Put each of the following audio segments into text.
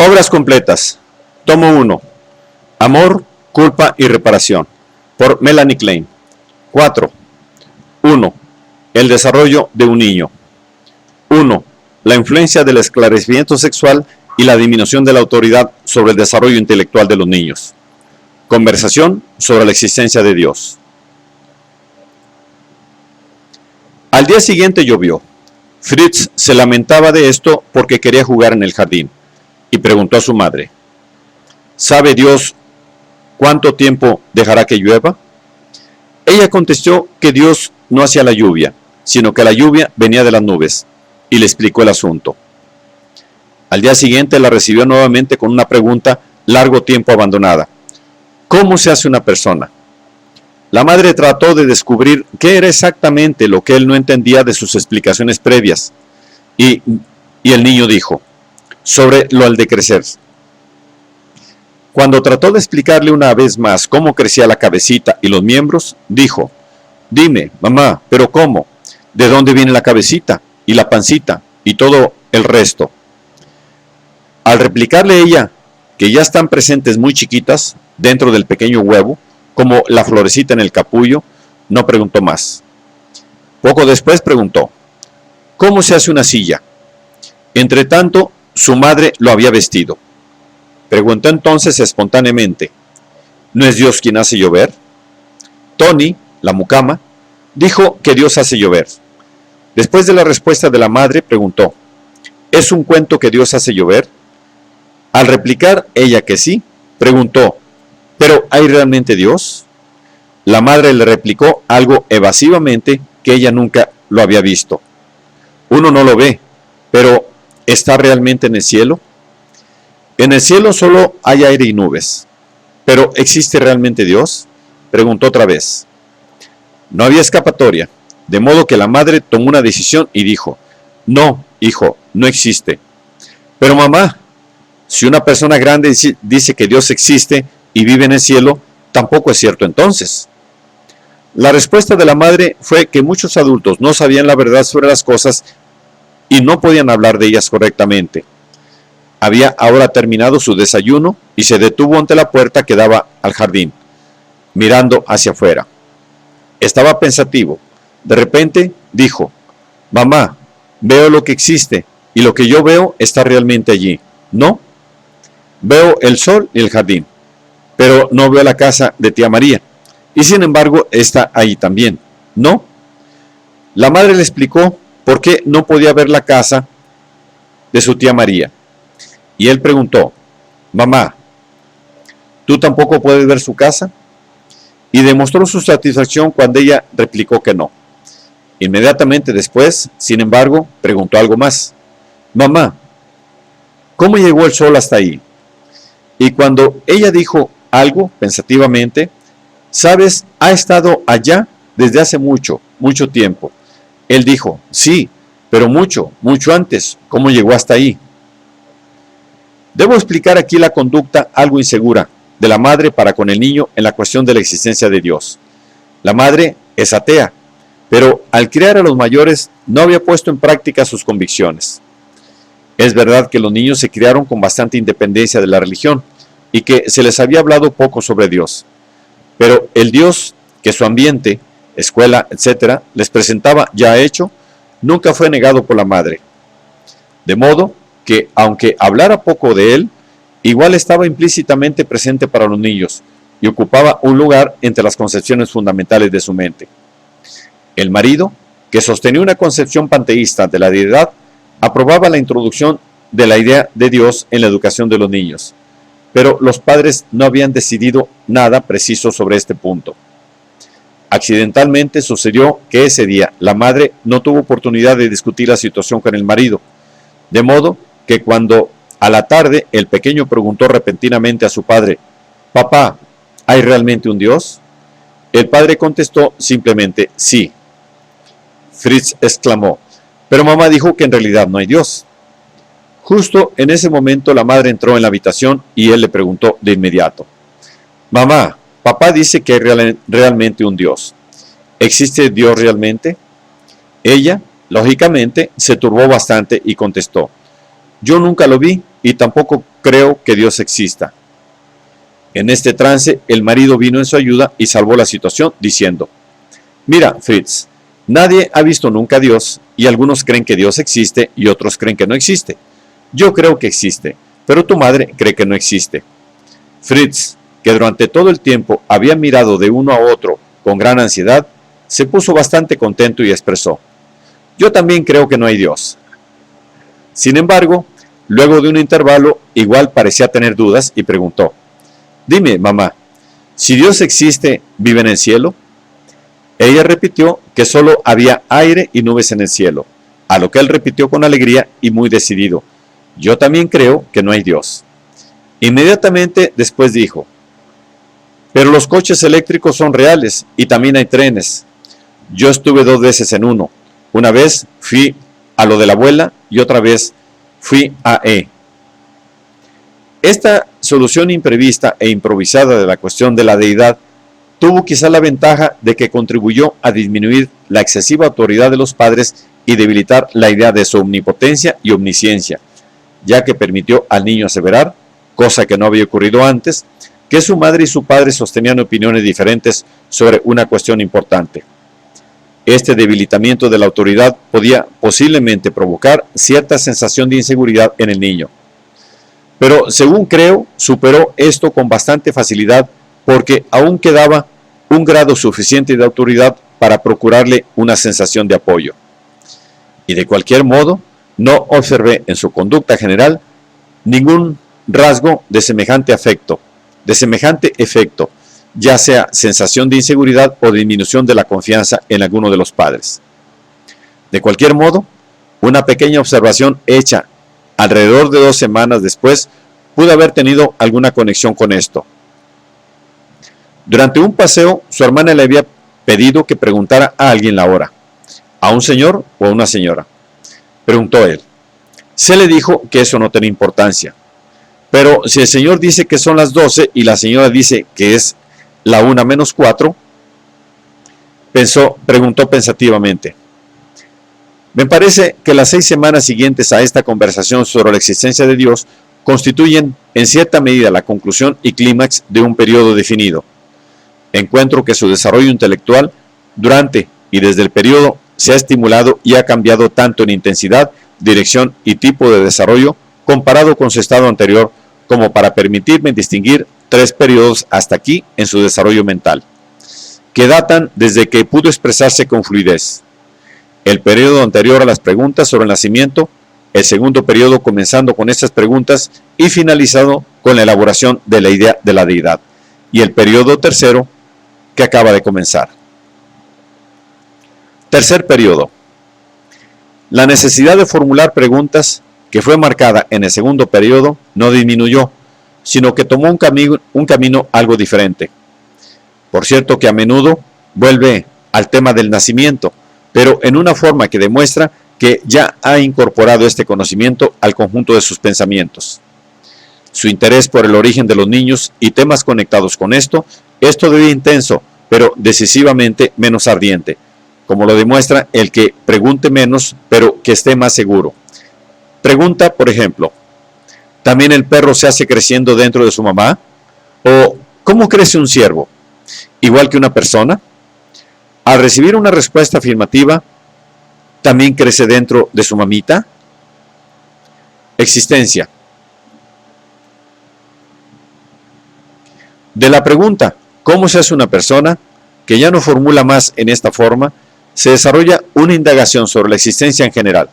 Obras completas. Tomo 1. Amor, culpa y reparación. Por Melanie Klein. 4. 1. El desarrollo de un niño. 1. La influencia del esclarecimiento sexual y la disminución de la autoridad sobre el desarrollo intelectual de los niños. Conversación sobre la existencia de Dios. Al día siguiente llovió. Fritz se lamentaba de esto porque quería jugar en el jardín y preguntó a su madre: ¿sabe Dios cuánto tiempo dejará que llueva? Ella contestó que Dios no hacía la lluvia, sino que la lluvia venía de las nubes, y le explicó el asunto. Al día siguiente la recibió nuevamente con una pregunta largo tiempo abandonada: ¿cómo se hace una persona? La madre trató de descubrir qué era exactamente lo que él no entendía de sus explicaciones previas, y el niño dijo: sobre lo al de crecer. Cuando trató de explicarle una vez más cómo crecía la cabecita y los miembros, dijo: dime, mamá, ¿pero cómo? ¿De dónde viene la cabecita y la pancita y todo el resto? Al replicarle ella que ya están presentes muy chiquitas dentro del pequeño huevo, como la florecita en el capullo, no preguntó más. Poco después preguntó: ¿cómo se hace una silla? Entretanto, su madre lo había vestido. Preguntó entonces espontáneamente: ¿no es Dios quien hace llover? Tony, la mucama, dijo que Dios hace llover. Después de la respuesta de la madre, preguntó: ¿es un cuento que Dios hace llover? Al replicar ella que sí, preguntó: ¿pero hay realmente Dios? La madre le replicó algo evasivamente que ella nunca lo había visto. Uno no lo ve, pero ¿está realmente en el cielo? En el cielo solo hay aire y nubes. ¿Pero existe realmente Dios? Preguntó otra vez. No había escapatoria, de modo que la madre tomó una decisión y dijo: no, hijo, no existe. Pero mamá, si una persona grande dice que Dios existe y vive en el cielo, tampoco es cierto entonces. La respuesta de la madre fue que muchos adultos no sabían la verdad sobre las cosas y no podían hablar de ellas correctamente. Había ahora terminado su desayuno y se detuvo ante la puerta que daba al jardín, mirando hacia afuera. Estaba pensativo. De repente dijo: mamá, veo lo que existe y lo que yo veo está realmente allí, ¿no? Veo el sol y el jardín, pero no veo la casa de tía María, y sin embargo está ahí también, ¿no? La madre le explicó por qué no podía ver la casa de su tía María, y él preguntó: mamá, ¿tú tampoco puedes ver su casa? Y demostró su satisfacción cuando ella replicó que no. Inmediatamente después, sin embargo, preguntó algo más: mamá, ¿cómo llegó el sol hasta ahí? Y cuando ella dijo algo pensativamente: sabes, ha estado allá desde hace mucho, mucho tiempo. Él dijo: sí, pero mucho, mucho antes. ¿Cómo llegó hasta ahí? Debo explicar aquí la conducta algo insegura de la madre para con el niño en la cuestión de la existencia de Dios. La madre es atea, pero al criar a los mayores no había puesto en práctica sus convicciones. Es verdad que los niños se criaron con bastante independencia de la religión y que se les había hablado poco sobre Dios. Pero el Dios que su ambiente, escuela, etc., les presentaba ya hecho, nunca fue negado por la madre. De modo que, aunque hablara poco de él, igual estaba implícitamente presente para los niños y ocupaba un lugar entre las concepciones fundamentales de su mente. El marido, que sostenía una concepción panteísta de la deidad, aprobaba la introducción de la idea de Dios en la educación de los niños, pero los padres no habían decidido nada preciso sobre este punto. Accidentalmente sucedió que ese día la madre no tuvo oportunidad de discutir la situación con el marido, de modo que cuando a la tarde el pequeño preguntó repentinamente a su padre: papá, ¿hay realmente un Dios? El padre contestó simplemente: sí. Fritz exclamó: pero mamá dijo que en realidad no hay Dios. Justo en ese momento la madre entró en la habitación y él le preguntó de inmediato: mamá, papá dice que hay realmente un Dios. ¿Existe Dios realmente? Ella, lógicamente, se turbó bastante y contestó: yo nunca lo vi y tampoco creo que Dios exista. En este trance, el marido vino en su ayuda y salvó la situación diciendo: mira, Fritz, nadie ha visto nunca a Dios y algunos creen que Dios existe y otros creen que no existe. Yo creo que existe, pero tu madre cree que no existe. Fritz, que durante todo el tiempo había mirado de uno a otro con gran ansiedad, se puso bastante contento y expresó: yo también creo que no hay Dios. Sin embargo, luego de un intervalo, igual parecía tener dudas y preguntó: dime, mamá, si Dios existe, ¿vive en el cielo? Ella repitió que solo había aire y nubes en el cielo, a lo que él repitió con alegría y muy decidido: yo también creo que no hay Dios. Inmediatamente después dijo: pero los coches eléctricos son reales y también hay trenes. Yo estuve 2 veces en uno. Una vez fui a lo de la abuela y otra vez fui a E. Esta solución imprevista e improvisada de la cuestión de la deidad tuvo quizá la ventaja de que contribuyó a disminuir la excesiva autoridad de los padres y debilitar la idea de su omnipotencia y omnisciencia, ya que permitió al niño aseverar, cosa que no había ocurrido antes, que su madre y su padre sostenían opiniones diferentes sobre una cuestión importante. Este debilitamiento de la autoridad podía posiblemente provocar cierta sensación de inseguridad en el niño. Pero, según creo, superó esto con bastante facilidad porque aún quedaba un grado suficiente de autoridad para procurarle una sensación de apoyo. Y de cualquier modo, no observé en su conducta general ningún rasgo de semejante efecto, ya sea sensación de inseguridad o disminución de la confianza en alguno de los padres. De cualquier modo, una pequeña observación hecha alrededor de 2 semanas después pudo haber tenido alguna conexión con esto. Durante un paseo, su hermana le había pedido que preguntara a alguien la hora, a un señor o a una señora. Preguntó él. Se le dijo que eso no tenía importancia. Pero si el señor dice que son las 12 y la señora dice que es la 1:04, preguntó pensativamente. Me parece que las 6 semanas siguientes a esta conversación sobre la existencia de Dios constituyen en cierta medida la conclusión y clímax de un periodo definido. Encuentro que su desarrollo intelectual durante y desde el periodo se ha estimulado y ha cambiado tanto en intensidad, dirección y tipo de desarrollo comparado con su estado anterior, como para permitirme distinguir 3 periodos hasta aquí en su desarrollo mental, que datan desde que pudo expresarse con fluidez. El periodo anterior a las preguntas sobre el nacimiento, el segundo periodo comenzando con estas preguntas y finalizado con la elaboración de la idea de la deidad, y el periodo tercero que acaba de comenzar. Tercer periodo. La necesidad de formular preguntas que fue marcada en el segundo periodo no disminuyó, sino que tomó un camino algo diferente. Por cierto que a menudo vuelve al tema del nacimiento, pero en una forma que demuestra que ya ha incorporado este conocimiento al conjunto de sus pensamientos. Su interés por el origen de los niños y temas conectados con esto es todavía intenso, pero decisivamente menos ardiente, como lo demuestra el que pregunte menos, pero que esté más seguro. Pregunta, por ejemplo, ¿también el perro se hace creciendo dentro de su mamá? ¿O cómo crece un ciervo? ¿Igual que una persona? Al recibir una respuesta afirmativa, ¿también crece dentro de su mamita? Existencia. De la pregunta, ¿cómo se hace una persona?, que ya no formula más en esta forma, se desarrolla una indagación sobre la existencia en general.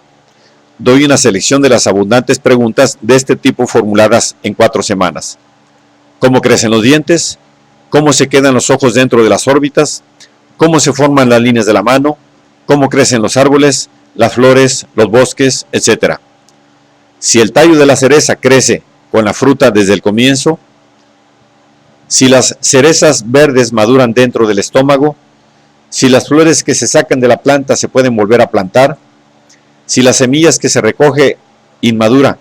Doy una selección de las abundantes preguntas de este tipo formuladas en 4 semanas. ¿Cómo crecen los dientes? ¿Cómo se quedan los ojos dentro de las órbitas? ¿Cómo se forman las líneas de la mano? ¿Cómo crecen los árboles, las flores, los bosques, etcétera? Si el tallo de la cereza crece con la fruta desde el comienzo, si las cerezas verdes maduran dentro del estómago, si las flores que se sacan de la planta se pueden volver a plantar, si las semillas que se recoge inmadura,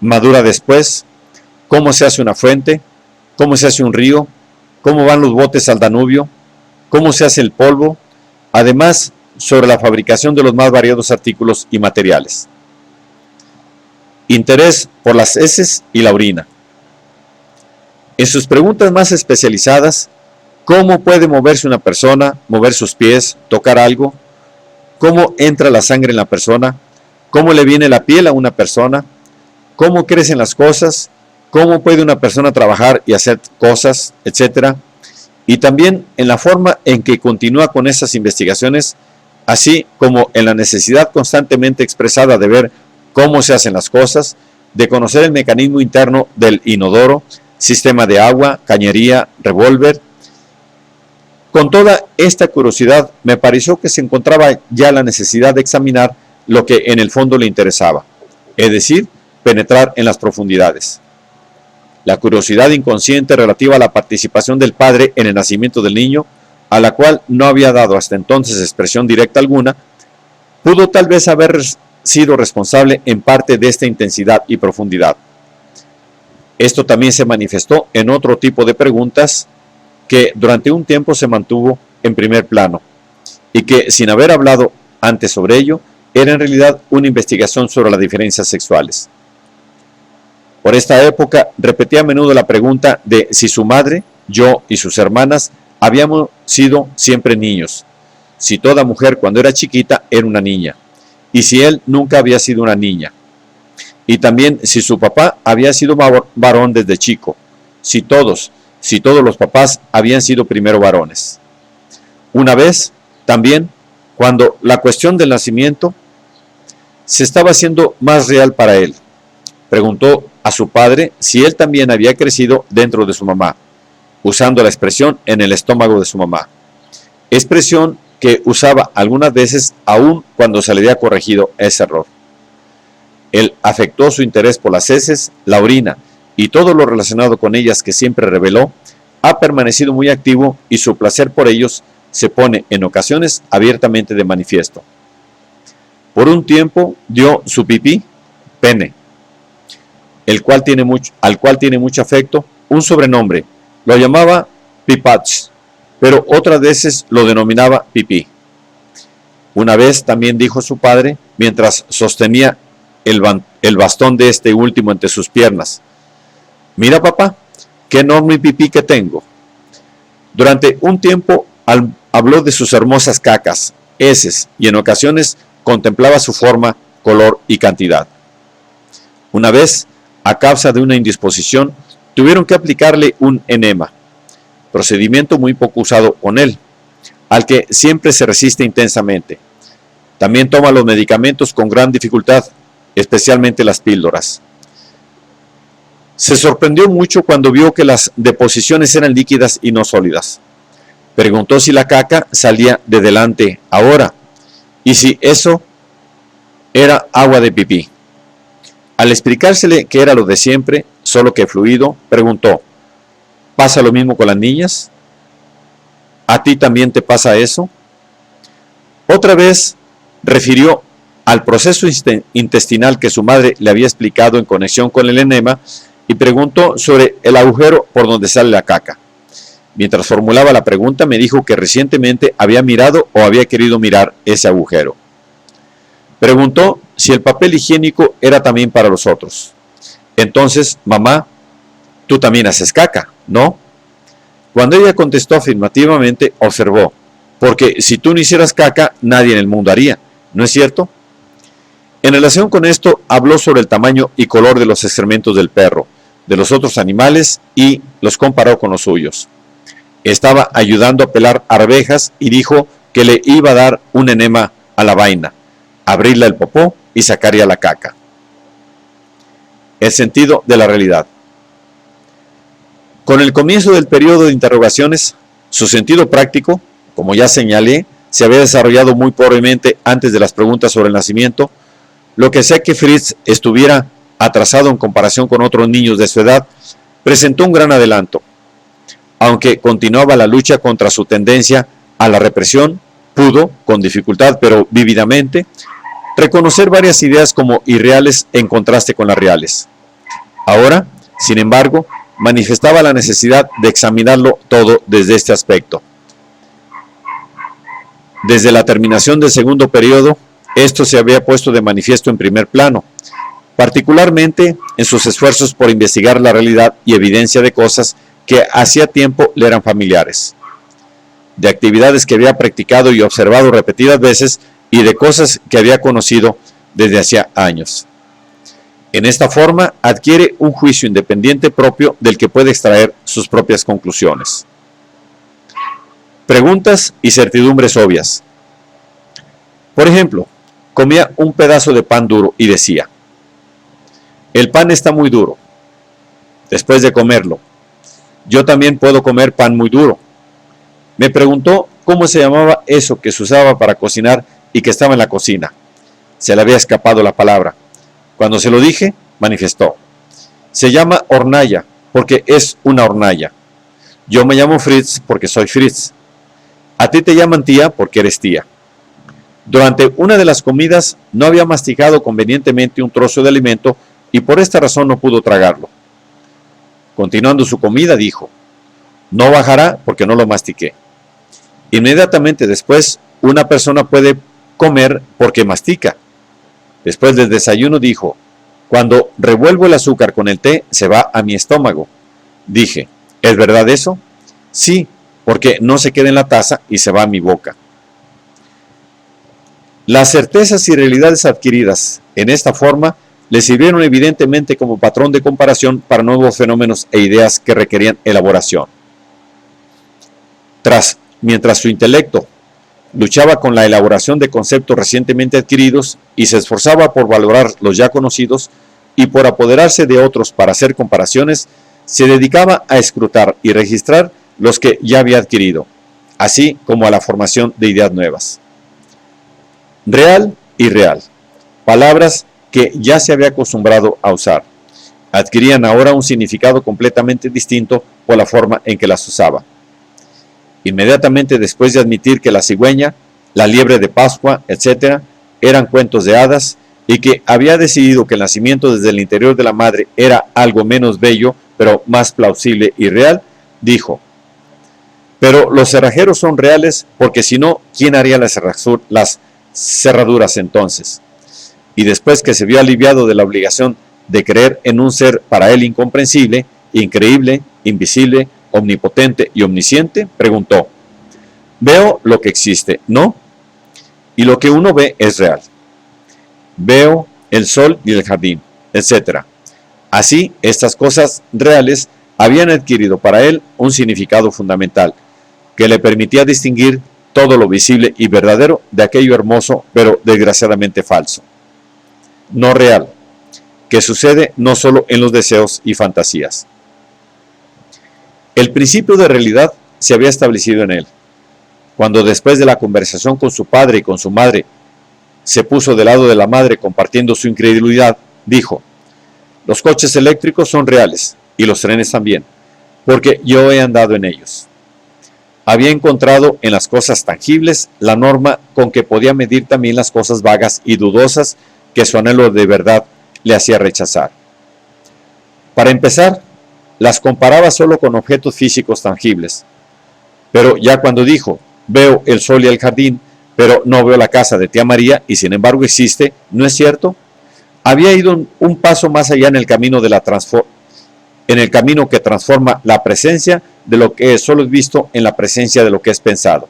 madura después, cómo se hace una fuente, cómo se hace un río, cómo van los botes al Danubio, cómo se hace el polvo, además sobre la fabricación de los más variados artículos y materiales. Interés por las heces y la orina. En sus preguntas más especializadas, ¿cómo puede moverse una persona, mover sus pies, tocar algo? ¿Cómo entra la sangre en la persona? ¿Cómo le viene la piel a una persona? ¿Cómo crecen las cosas? ¿Cómo puede una persona trabajar y hacer cosas, etcétera? Y también en la forma en que continúa con esas investigaciones, así como en la necesidad constantemente expresada de ver cómo se hacen las cosas, de conocer el mecanismo interno del inodoro, sistema de agua, cañería, revólver. Con toda esta curiosidad, me pareció que se encontraba ya la necesidad de examinar lo que en el fondo le interesaba, es decir, penetrar en las profundidades. La curiosidad inconsciente relativa a la participación del padre en el nacimiento del niño, a la cual no había dado hasta entonces expresión directa alguna, pudo tal vez haber sido responsable en parte de esta intensidad y profundidad. Esto también se manifestó en otro tipo de preguntas que durante un tiempo se mantuvo en primer plano y que, sin haber hablado antes sobre ello, era en realidad una investigación sobre las diferencias sexuales. Por esta época repetía a menudo la pregunta de si su madre, yo y sus hermanas habíamos sido siempre niños, si toda mujer cuando era chiquita era una niña, y si él nunca había sido una niña, y también si su papá había sido varón desde chico, si todos los papás habían sido primero varones. Una vez, también, cuando la cuestión del nacimiento se estaba haciendo más real para él, preguntó a su padre si él también había crecido dentro de su mamá, usando la expresión en el estómago de su mamá, expresión que usaba algunas veces aún cuando se le había corregido ese error. Él afectó su interés por las heces, la orina y todo lo relacionado con ellas que siempre reveló, ha permanecido muy activo y su placer por ellos se pone en ocasiones abiertamente de manifiesto. Por un tiempo dio su pipí, pene, al cual tiene mucho afecto, un sobrenombre, lo llamaba pipach, pero otras veces lo denominaba pipí. Una vez también dijo su padre, mientras sostenía el bastón de este último entre sus piernas: mira papá, qué enorme pipí que tengo. Durante un tiempo habló de sus hermosas cacas, heces, y en ocasiones contemplaba su forma, color y cantidad. Una vez, a causa de una indisposición, tuvieron que aplicarle un enema, procedimiento muy poco usado con él, al que siempre se resiste intensamente. También toma los medicamentos con gran dificultad, especialmente las píldoras. Se sorprendió mucho cuando vio que las deposiciones eran líquidas y no sólidas. Preguntó si la caca salía de delante ahora y si eso era agua de pipí. Al explicársele que era lo de siempre, solo que fluido, preguntó: ¿pasa lo mismo con las niñas? ¿A ti también te pasa eso? Otra vez refirió al proceso intestinal que su madre le había explicado en conexión con el enema y preguntó sobre el agujero por donde sale la caca. Mientras formulaba la pregunta, me dijo que recientemente había mirado o había querido mirar ese agujero. Preguntó si el papel higiénico era también para los otros. Entonces, mamá, tú también haces caca, ¿no? Cuando ella contestó afirmativamente, observó: porque si tú no hicieras caca, nadie en el mundo haría, ¿no es cierto? En relación con esto, habló sobre el tamaño y color de los excrementos del perro, de los otros animales, y los comparó con los suyos. Estaba ayudando a pelar arvejas y dijo que le iba a dar un enema a la vaina, abrirle el popó y sacaría la caca. El sentido de la realidad. Con el comienzo del periodo de interrogaciones, su sentido práctico, como ya señalé, se había desarrollado muy pobremente antes de las preguntas sobre el nacimiento, lo que hacía que Fritz estuviera atrasado en comparación con otros niños de su edad, presentó un gran adelanto. Aunque continuaba la lucha contra su tendencia a la represión, pudo, con dificultad pero vívidamente, reconocer varias ideas como irreales en contraste con las reales. Ahora, sin embargo, manifestaba la necesidad de examinarlo todo desde este aspecto. Desde la terminación del segundo periodo, esto se había puesto de manifiesto en primer plano. particularmente en sus esfuerzos por investigar la realidad y evidencia de cosas que hacía tiempo le eran familiares, de actividades que había practicado y observado repetidas veces y de cosas que había conocido desde hacía años. En esta forma adquiere un juicio independiente propio del que puede extraer sus propias conclusiones. Preguntas y certidumbres obvias. Por ejemplo, comía un pedazo de pan duro y decía: el pan está muy duro. Después de comerlo, yo también puedo comer pan muy duro. Me preguntó cómo se llamaba eso que se usaba para cocinar y que estaba en la cocina. Se le había escapado la palabra. Cuando se lo dije, manifestó: se llama hornalla porque es una hornalla. Yo me llamo Fritz porque soy Fritz. A ti te llaman tía porque eres tía. Durante una de las comidas no había masticado convenientemente un trozo de alimento y por esta razón no pudo tragarlo. Continuando su comida dijo: no bajará porque no lo mastiqué. Inmediatamente después, una persona puede comer porque mastica. Después del desayuno dijo: cuando revuelvo el azúcar con el té se va a mi estómago. Dije: ¿es verdad eso? Sí, porque no se queda en la taza y se va a mi boca. Las certezas y realidades adquiridas en esta forma le sirvieron evidentemente como patrón de comparación para nuevos fenómenos e ideas que requerían elaboración. Mientras su intelecto luchaba con la elaboración de conceptos recientemente adquiridos y se esforzaba por valorar los ya conocidos y por apoderarse de otros para hacer comparaciones, se dedicaba a escrutar y registrar los que ya había adquirido, así como a la formación de ideas nuevas. Real y real, palabras que ya se había acostumbrado a usar, adquirían ahora un significado completamente distinto por la forma en que las usaba. Inmediatamente después de admitir que la cigüeña, la liebre de Pascua, etc., eran cuentos de hadas, y que había decidido que el nacimiento desde el interior de la madre era algo menos bello, pero más plausible y real, dijo: pero los cerrajeros son reales, porque si no, ¿quién haría las cerraduras entonces? Y después que se vio aliviado de la obligación de creer en un ser para él incomprensible, increíble, invisible, omnipotente y omnisciente, preguntó: veo lo que existe, ¿no? Y lo que uno ve es real. Veo el sol y el jardín, etc. Así, estas cosas reales habían adquirido para él un significado fundamental, que le permitía distinguir todo lo visible y verdadero de aquello hermoso, pero desgraciadamente falso, no real, que sucede no solo en los deseos y fantasías. El principio de realidad se había establecido en él. Cuando después de la conversación con su padre y con su madre, se puso del lado de la madre compartiendo su incredulidad, dijo: los coches eléctricos son reales y los trenes también, porque yo he andado en ellos. Había encontrado en las cosas tangibles la norma con que podía medir también las cosas vagas y dudosas que su anhelo de verdad le hacía rechazar. Para empezar, las comparaba solo con objetos físicos tangibles. Pero ya cuando dijo: veo el sol y el jardín, pero no veo la casa de tía María y sin embargo existe, ¿no es cierto? Había ido un paso más allá en el camino que transforma la presencia de lo que solo es visto en la presencia de lo que es pensado.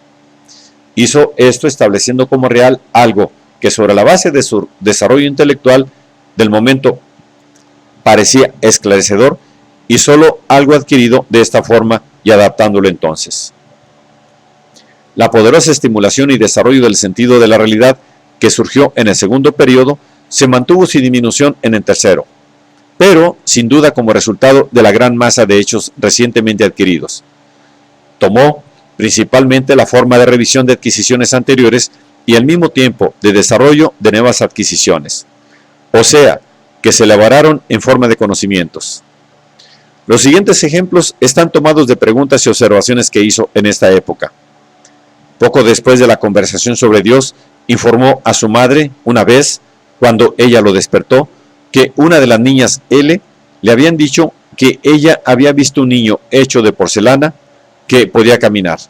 Hizo esto estableciendo como real algo que sobre la base de su desarrollo intelectual del momento parecía esclarecedor y solo algo adquirido de esta forma y adaptándolo entonces. La poderosa estimulación y desarrollo del sentido de la realidad que surgió en el segundo periodo se mantuvo sin disminución en el tercero, pero sin duda como resultado de la gran masa de hechos recientemente adquiridos. Tomó principalmente la forma de revisión de adquisiciones anteriores y al mismo tiempo de desarrollo de nuevas adquisiciones, o sea, que se elaboraron en forma de conocimientos. Los siguientes ejemplos están tomados de preguntas y observaciones que hizo en esta época. Poco después de la conversación sobre Dios, informó a su madre una vez, cuando ella lo despertó, que una de las niñas L le habían dicho que ella había visto un niño hecho de porcelana que podía caminar.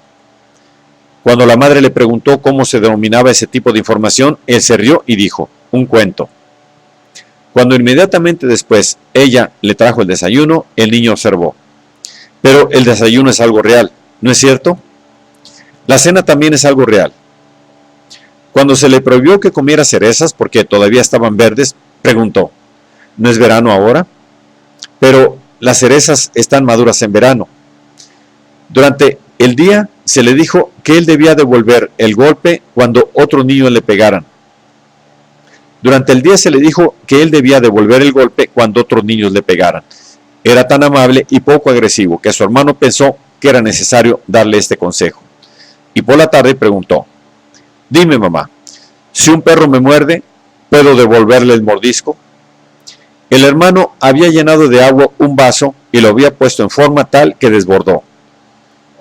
Cuando la madre le preguntó cómo se denominaba ese tipo de información, él se rió y dijo: un cuento. Cuando inmediatamente después ella le trajo el desayuno, el niño observó: pero el desayuno es algo real, ¿no es cierto? La cena también es algo real. Cuando se le prohibió que comiera cerezas porque todavía estaban verdes, preguntó: ¿no es verano ahora? Pero las cerezas están maduras en verano. Durante el día se le dijo que él debía devolver el golpe cuando otros niños le pegaran. Durante el día se le dijo que él debía devolver el golpe cuando otros niños le pegaran. Era tan amable y poco agresivo que su hermano pensó que era necesario darle este consejo. Y por la tarde preguntó: dime, mamá, si un perro me muerde, ¿puedo devolverle el mordisco? El hermano había llenado de agua un vaso y lo había puesto en forma tal que desbordó.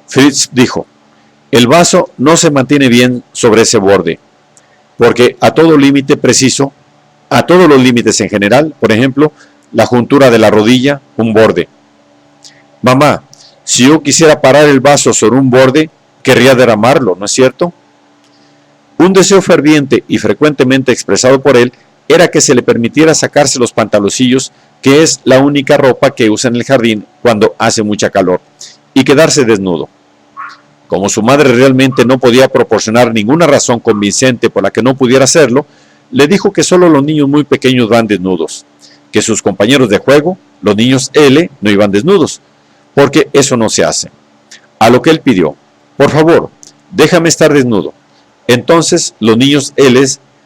Fritz dijo: el vaso no se mantiene bien sobre ese borde, porque a todo límite preciso, a todos los límites en general, por ejemplo, la juntura de la rodilla, un borde. Mamá, si yo quisiera parar el vaso sobre un borde, querría derramarlo, ¿no es cierto? Un deseo ferviente y frecuentemente expresado por él era que se le permitiera sacarse los pantaloncillos, que es la única ropa que usa en el jardín cuando hace mucha calor, y quedarse desnudo. Como su madre realmente no podía proporcionar ninguna razón convincente por la que no pudiera hacerlo, le dijo que solo los niños muy pequeños van desnudos, que sus compañeros de juego, los niños L, no iban desnudos, porque eso no se hace. A lo que él pidió: por favor, déjame estar desnudo. Entonces los niños L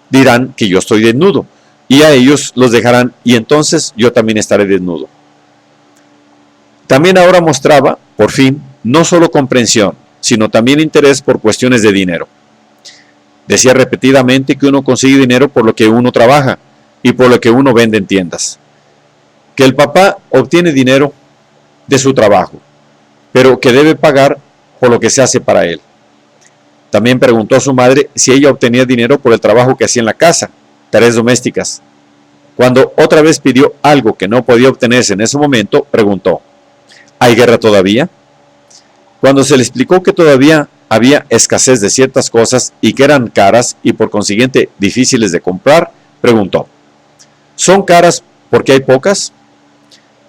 dirán que yo estoy desnudo, y a ellos los dejarán, y entonces yo también estaré desnudo. También ahora mostraba, por fin, no solo comprensión, sino también interés por cuestiones de dinero. Decía repetidamente que uno consigue dinero por lo que uno trabaja y por lo que uno vende en tiendas. Que el papá obtiene dinero de su trabajo, pero que debe pagar por lo que se hace para él. También preguntó a su madre si ella obtenía dinero por el trabajo que hacía en la casa, tareas domésticas. Cuando otra vez pidió algo que no podía obtenerse en ese momento, preguntó: ¿hay guerra todavía? Cuando se le explicó que todavía había escasez de ciertas cosas y que eran caras y por consiguiente difíciles de comprar, preguntó: ¿son caras porque hay pocas?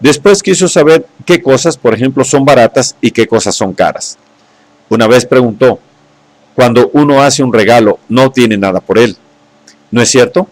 Después quiso saber qué cosas, por ejemplo, son baratas y qué cosas son caras. Una vez preguntó: cuando uno hace un regalo, no tiene nada por él, ¿no es cierto?